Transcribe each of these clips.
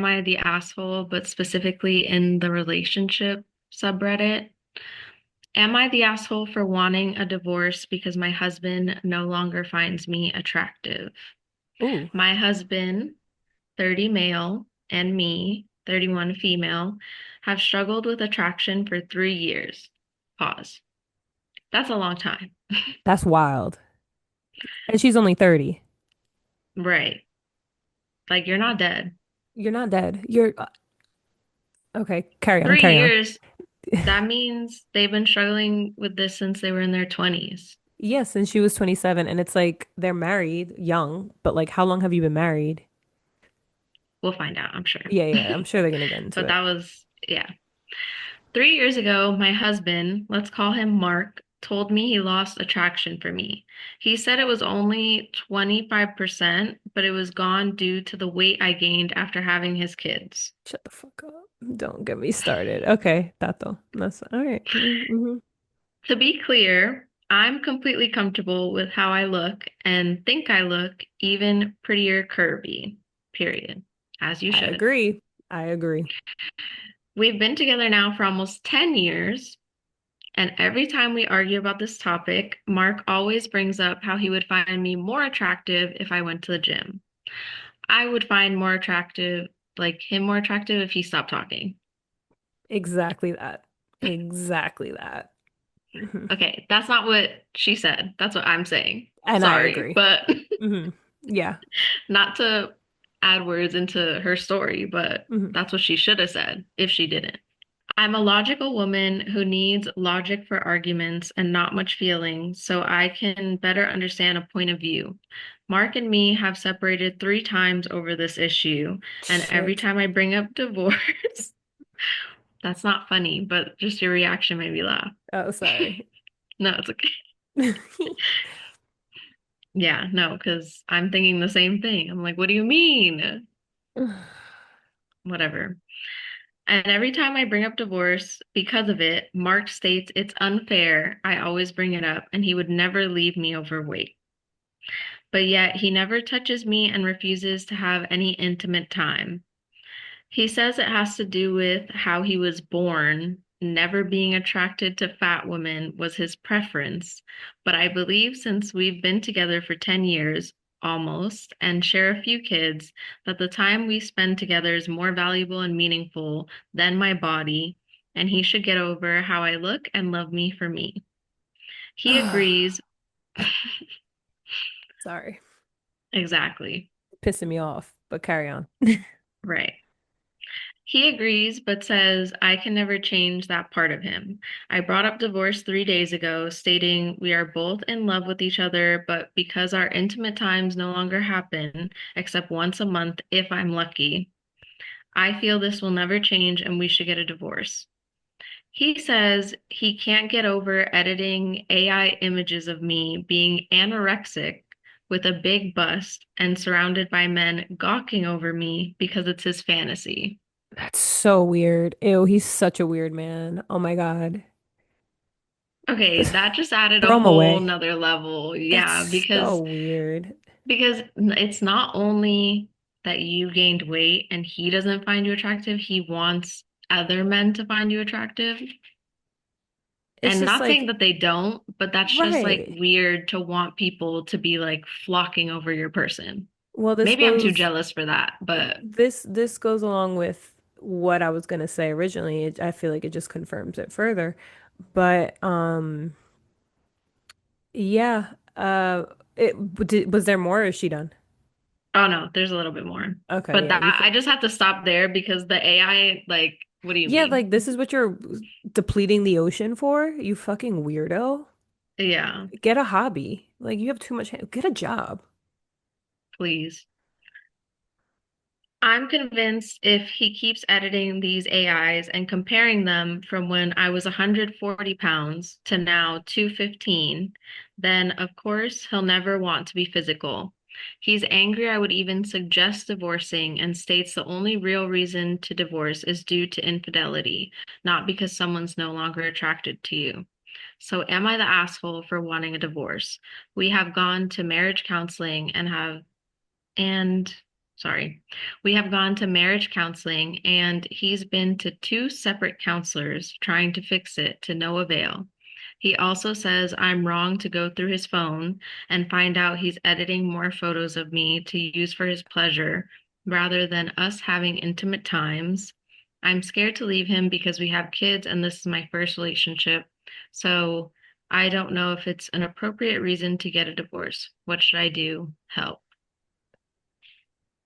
I the asshole, but specifically in the relationship subreddit? Am I the asshole for wanting a divorce because my husband no longer finds me attractive? Ooh, My husband, 30 male, and me, 31 female, have struggled with attraction for 3 years. Pause. That's a long time. that's wild. And she's only 30. Right. Like, you're not dead. You're not dead. You're okay. Carry on, Three carry on. years, that means they've been struggling with this since they were in their 20s. Yes, and she was 27, and it's like they're married young, but like how long have you been married? We'll find out, I'm sure. Yeah, yeah, I'm sure they're gonna get into But it. that was, yeah. 3 years ago, my husband, let's call him Mark, told me he lost attraction for me. He said it was only 25%, but it was gone due to the weight I gained after having his kids. Shut the fuck up. Don't get me started. Okay, that though. That's all right. Mm-hmm. To be clear, I'm completely comfortable with how I look and think I look even prettier curvy, period. As you I should. agree. I agree. We've been together now for almost 10 years, and every time we argue about this topic, Mark always brings up how he would find me more attractive if I went to the gym. I would find more attractive, like him more attractive if he stopped talking. Exactly that. Exactly that. Hmm. Okay, that's not what she said. That's what I'm saying. And I Sorry, agree. but Hmm. Yeah. not to add words into her story, but Hmm. that's what she should have said if she didn't. I'm a logical woman who needs logic for arguments and not much feeling so I can better understand a point of view. Mark and me have separated 3 times over this issue, and every Shit. time I bring up divorce, that's not funny, but just your reaction made me laugh. Oh, sorry. No, it's okay. Yeah, no, because I'm thinking the same thing. I'm like, what do you mean? Whatever. And every time I bring up divorce because of it, Mark states it's unfair. I always bring it up, and he would never leave me overweight. But yet he never touches me and refuses to have any intimate time. He says it has to do with how he was born. Never being attracted to fat women was his preference. But I believe since we've been together for 10 years, almost, and share a few kids, that the time we spend together is more valuable and meaningful than my body, and he should get over how I look and love me for me. He agrees. Sorry. Exactly. Pissing me off, but carry on. Right. He agrees, but says I can never change that part of him. I brought up divorce 3 days ago, stating we are both in love with each other, but because our intimate times no longer happen, except once a month if I'm lucky, I feel this will never change and we should get a divorce. He says he can't get over editing AI images of me being anorexic with a big bust and surrounded by men gawking over me because it's his fantasy. That's so weird. Ew, he's such a weird man. Oh my God. Okay, that just added a Throw him whole away. nother level. Yeah, That's so because weird. it's not only that you gained weight and he doesn't find you attractive, he wants other men to find you attractive. It's And just not saying like, that they don't, but that's just like right. weird to want people to be like flocking over your person. Well, this Maybe I'm too goes jealous for that, but this goes along with what I was gonna say originally. I feel like it just confirms it further. But yeah. Was there more or is she done? oh no, there's a little bit more. Okay, But yeah, you that I could. just have to stop there because the AI, like, what do you Yeah, mean? like this is what you're depleting the ocean for? You fucking weirdo. Yeah, Get a hobby. Like you have too much, get a job. please. I'm convinced if he keeps editing these AIs and comparing them from when I was 140 pounds to now 215, then of course he'll never want to be physical. He's angry I would even suggest divorcing and states the only real reason to divorce is due to infidelity, not because someone's no longer attracted to you. So am I the asshole for wanting a divorce? We have gone to marriage counseling and sorry. We have gone to marriage counseling, and he's been to two separate counselors trying to fix it to no avail. He also says I'm wrong to go through his phone and find out he's editing more photos of me to use for his pleasure rather than us having intimate times. I'm scared to leave him because we have kids and this is my first relationship. So I don't know if it's an appropriate reason to get a divorce. What should I do? Help.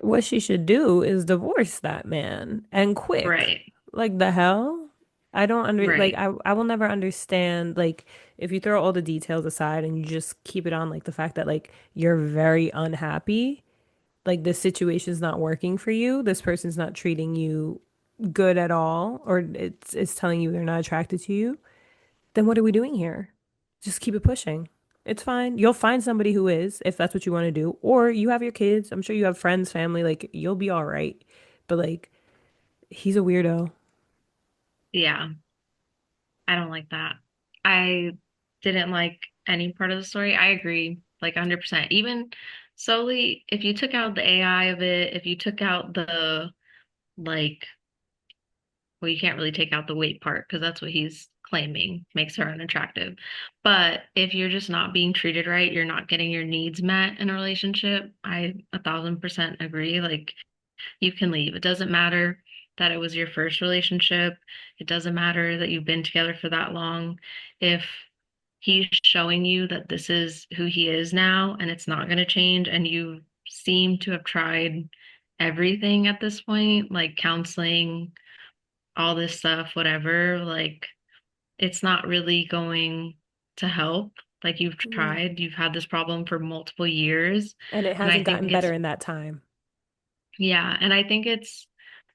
What she should do is divorce that man and quick. Right. Like the hell? I don't Right. I will never understand like if you throw all the details aside and you just keep it on like the fact that like you're very unhappy, like this situation's not working for you, this person's not treating you good at all, or it's telling you they're not attracted to you, then what are we doing here? Just keep it pushing. It's fine. You'll find somebody who is, if that's what you want to do. Or you have your kids. I'm sure you have friends, family. Like, you'll be all right. But, like, he's a weirdo. Yeah. I don't like that. I didn't like any part of the story. I agree, like 100%. Even solely, if you took out the AI of it, if you took out the, like, well, you can't really take out the weight part because that's what he's claiming makes her unattractive. But if you're just not being treated right, you're not getting your needs met in a relationship, I 1,000% agree. Like, you can leave. It doesn't matter that it was your first relationship. It doesn't matter that you've been together for that long. If he's showing you that this is who he is now and it's not going to change, and you seem to have tried everything at this point, like counseling, all this stuff, whatever, like it's not really going to help. Like you've Yeah. tried, you've had this problem for multiple years. And it And I hasn't think gotten better it's, in that time. yeah, and I think it's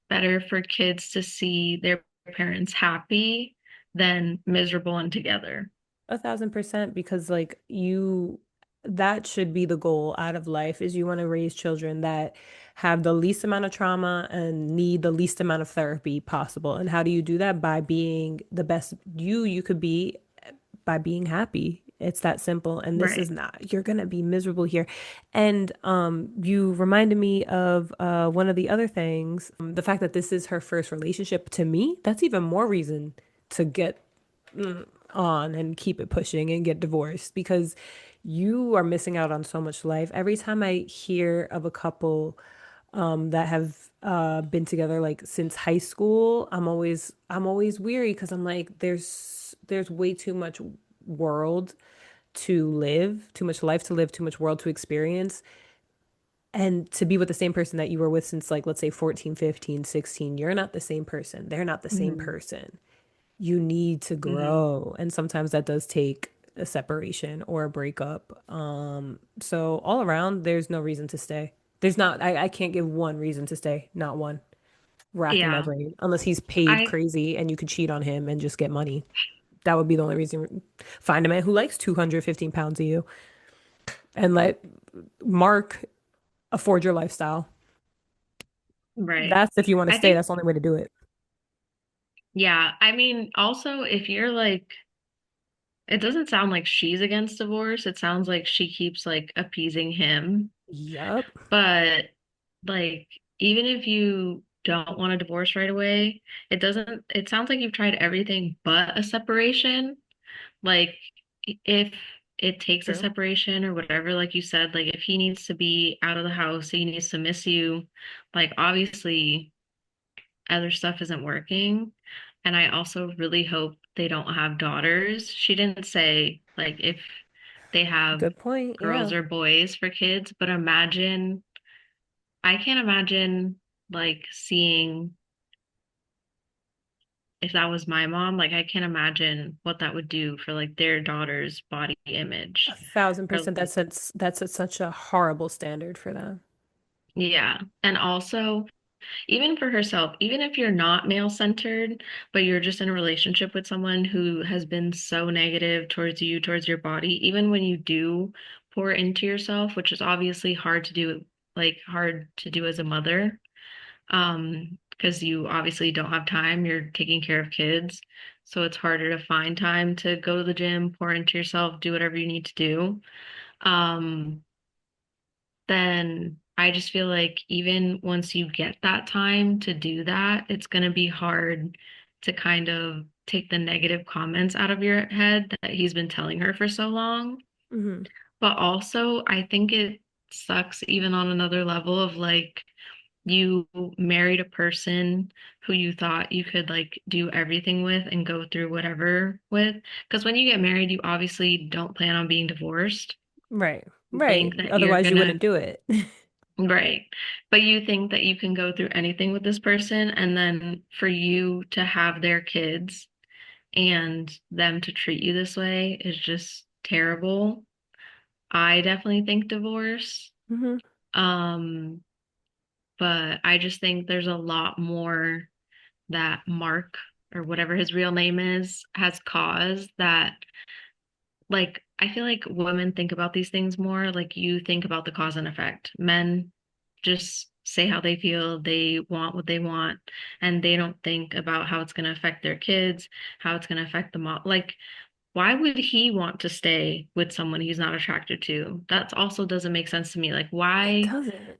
better for kids to see their parents happy than miserable and together. 1,000% because like that should be the goal out of life is you want to raise children that have the least amount of trauma and need the least amount of therapy possible. And how do you do that? By being the best you could be by being happy. It's that simple. And this is Right. not, you're gonna be miserable here. And you reminded me of one of the other things, the fact that this is her first relationship to me, that's even more reason to get on and keep it pushing and get divorced because you are missing out on so much life. Every time I hear of a couple that have been together like since high school, I'm always weary because I'm like there's way too much world to live, too much life to live, too much world to experience. And to be with the same person that you were with since like let's say 14, 15, 16, you're not the same person. They're not the same Hmm. person. You need to Hmm. grow. And sometimes that does take a separation or a breakup. So all around, there's no reason to stay. There's not, I can't give one reason to stay, not one. Racking my Yeah. brain. Unless he's paid I, crazy and you could cheat on him and just get money. That would be the only reason. Find a man who likes 215 pounds of you and let Mark afford your lifestyle. right. That's if you want to I stay. think, That's the only way to do it. yeah. I mean, also, if you're like, it doesn't sound like she's against divorce. It sounds like she keeps like appeasing him. Yup. But like, even if you don't want a divorce right away, it sounds like you've tried everything but a separation. Like, if it takes a True. separation or whatever, like you said, like if he needs to be out of the house, he needs to miss you, like obviously other stuff isn't working. And I also really hope they don't have daughters. She didn't say like if they have Good point. girls Yeah. or boys for kids, but imagine, I can't imagine like seeing if that was my mom, like I can't imagine what that would do for like their daughter's body A image. thousand Or percent. Such a horrible standard for them. yeah. And also, even for herself, even if you're not male-centered, but you're just in a relationship with someone who has been so negative towards you, towards your body, even when you do pour into yourself, which is obviously hard to do, like hard to do as a mother, because you obviously don't have time, you're taking care of kids. So it's harder to find time to go to the gym, pour into yourself, do whatever you need to do. Um, then I just feel like even once you get that time to do that, it's going to be hard to kind of take the negative comments out of your head that he's been telling her for so long. Hmm. But also, I think it sucks even on another level of like you married a person who you thought you could like do everything with and go through whatever with. Because when you get married, you obviously don't plan on being divorced. Right. You Right. think that you're Otherwise, you gonna, wouldn't do it. right. But you think that you can go through anything with this person, and then for you to have their kids and them to treat you this way is just terrible. I definitely think divorce. Hmm. Um, but I just think there's a lot more that Mark or whatever his real name is has caused that like I feel like women think about these things more like you think about the cause and effect. Men just say how they feel, they want what they want, and they don't think about how it's going to affect their kids, how it's going to affect the mom. Like, why would he want to stay with someone he's not attracted to? That also doesn't make sense to me. Like, It why? doesn't.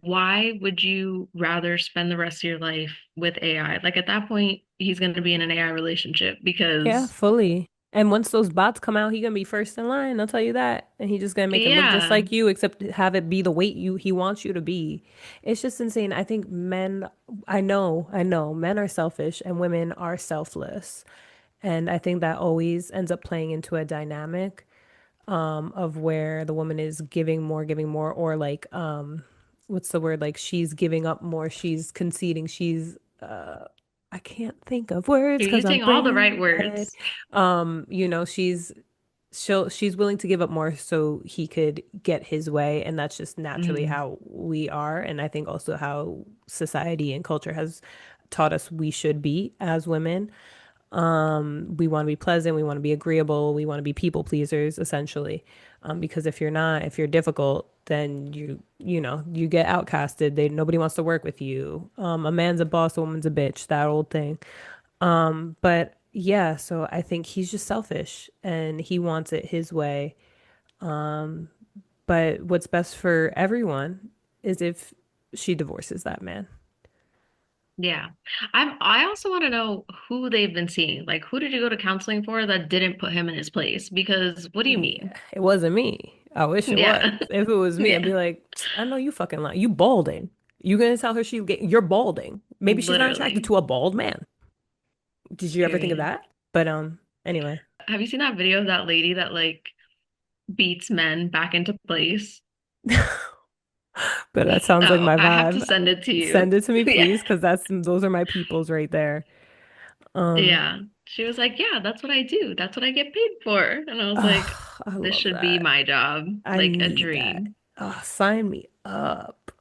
Why would you rather spend the rest of your life with AI? Like at that point, he's going to be in an AI relationship Yeah, because, fully. And once those bots come out, he gonna be first in line, I'll tell you that. And he just gonna make it look just yeah, like you, except have it be the weight you he wants you to be. It's just insane. I think men, I know, men are selfish and women are selfless. And I think that always ends up playing into a dynamic of where the woman is giving more, or like what's the word? Like she's giving up more, she's conceding, she's I can't think of words you're because I'm using all the brain right dead. words. You know, she's willing to give up more so he could get his way, and that's just naturally Mm, how we are, and I think also how society and culture has taught us we should be as women. We want to be pleasant, we want to be agreeable, we want to be people pleasers, essentially. Because if you're not, if you're difficult, then you know, you get outcasted. Nobody wants to work with you. A man's a boss, a woman's a bitch, that old thing. But yeah, so I think he's just selfish and he wants it his way. But what's best for everyone is if she divorces that man. yeah. I also want to know who they've been seeing. Like, who did you go to counseling for that didn't put him in his place? Because what do you Yeah, mean? it wasn't me. I wish it was. Yeah. If it was me, I'd Yeah. be like, I know you fucking lying. You balding. You gonna tell her you're balding. Maybe she's not attracted Literally. to a bald man. Did you ever think of Period. that? But anyway. Have you seen that video of that lady that like beats men back into place? But that sounds like Oh, my I have to vibe. send it to you. Send it to me, Yeah. please, because that's those are my peoples right there. Um, Yeah. She was like, yeah, that's what I do. That's what I get paid for. And I was like, I this love should be that. my job, I like a need that. dream. Sign me up.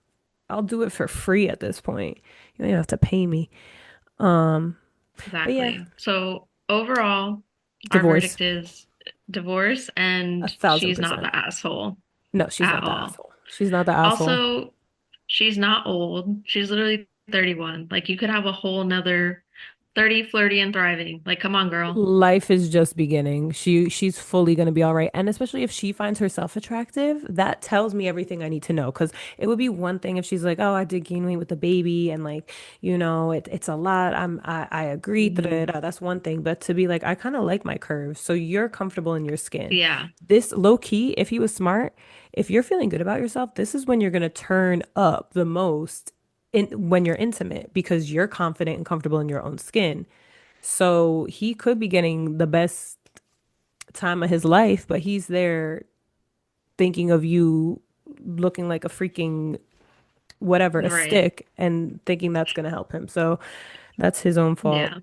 I'll do it for free at this point. You don't even have to pay me. Um, but yeah, Exactly. So overall, our divorce, verdict is divorce, a and thousand she's not percent. the asshole No, she's at not the all. asshole. She's not the asshole. Also, she's not old. She's literally 31. Like you could have a whole nother 30 flirty and thriving. Like, come on, girl. Life is just beginning. She's fully gonna be all right. And especially if she finds herself attractive, that tells me everything I need to know. Because it would be one thing if she's like, "Oh, I did gain weight with the baby," and like, you know, it's a lot. I agree. Da, da, Mhm. da, that's one thing. But to be like, I kind of like my curves, so you're comfortable in your skin. Yeah, This low key, if he was smart, if you're feeling good about yourself, this is when you're gonna turn up the most when you're intimate because you're confident and comfortable in your own skin. So he could be getting the best time of his life, but he's there thinking of you looking like a freaking whatever, a right. stick, and thinking that's going to help him. So that's his own fault. Yeah.